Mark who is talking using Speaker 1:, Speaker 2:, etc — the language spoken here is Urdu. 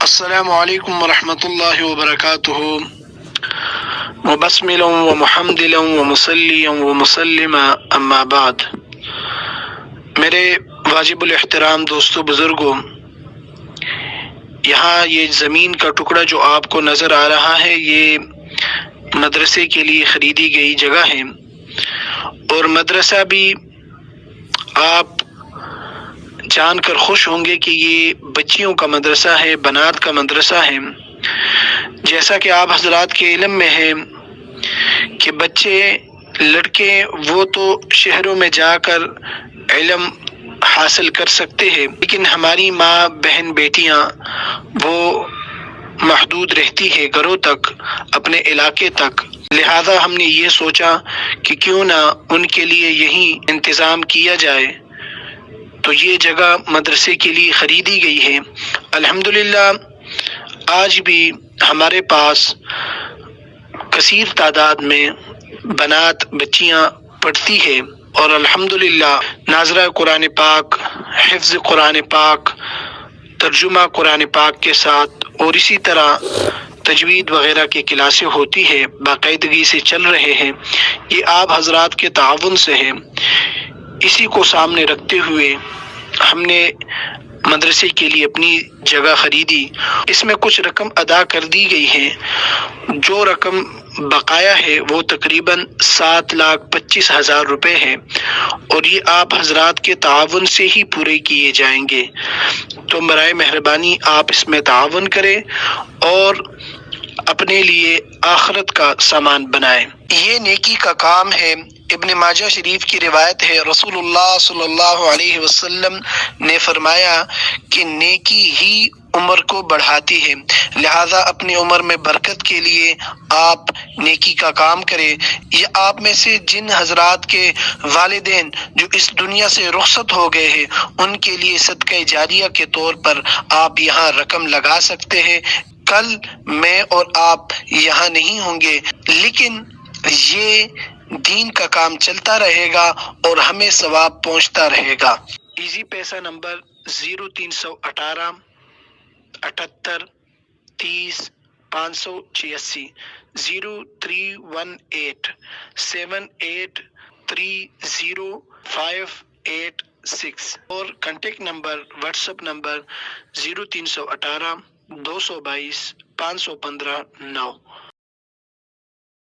Speaker 1: السلام علیکم ورحمۃ اللہ وبرکاتہ مبسملا ومحمدلا ومصلیا ومسلما اما بعد۔ میرے واجب الاحترام دوستو بزرگوں، یہاں یہ زمین کا ٹکڑا جو آپ کو نظر آ رہا ہے، یہ مدرسے کے لیے خریدی گئی جگہ ہے، اور مدرسہ بھی آپ جان کر خوش ہوں گے کہ یہ بچیوں کا مدرسہ ہے، بنات کا مدرسہ ہے۔ جیسا کہ آپ حضرات کے علم میں ہے کہ بچے لڑکے وہ تو شہروں میں جا کر علم حاصل کر سکتے ہیں، لیکن ہماری ماں بہن بیٹیاں وہ محدود رہتی ہے گھروں تک، اپنے علاقے تک۔ لہذا ہم نے یہ سوچا کہ کیوں نہ ان کے لیے یہی انتظام کیا جائے، تو یہ جگہ مدرسے کے لیے خریدی گئی ہے۔ الحمدللہ آج بھی ہمارے پاس کثیر تعداد میں بنات بچیاں پڑھتی ہے، اور الحمدللہ ناظرہ قرآن پاک، حفظ قرآن پاک، ترجمہ قرآن پاک کے ساتھ، اور اسی طرح تجوید وغیرہ کی کلاسیں ہوتی ہے، باقاعدگی سے چل رہے ہیں۔ یہ آپ حضرات کے تعاون سے ہے۔ اسی کو سامنے رکھتے ہوئے ہم نے مدرسے کے لیے اپنی جگہ خریدی۔ اس میں کچھ رقم ادا کر دی گئی ہے، جو رقم بقایا ہے وہ تقریباً 7,25,000 روپے ہے، اور یہ آپ حضرات کے تعاون سے ہی پورے کیے جائیں گے۔ تو برائے مہربانی آپ اس میں تعاون کریں اور اپنے لیے آخرت کا سامان بنائیں۔ یہ نیکی کا کام ہے۔ ابن ماجہ شریف کی روایت ہے، رسول اللہ صلی اللہ علیہ وسلم نے فرمایا کہ نیکی ہی عمر کو بڑھاتی ہے، لہذا اپنی عمر میں برکت کے لیے آپ نیکی کا کام کریں۔ یہ آپ میں سے جن حضرات کے والدین جو اس دنیا سے رخصت ہو گئے ہیں، ان کے لیے صدقہ جاریہ کے طور پر آپ یہاں رقم لگا سکتے ہیں۔ کل میں اور آپ یہاں نہیں ہوں گے، لیکن یہ دین کا کام چلتا رہے گا اور ہمیں ثواب پہنچتا رہے گا۔ ایزی پیسہ نمبر 0318 78 30 586 0318 7830 586، اور contact number what's app number 0318 222 515 9۔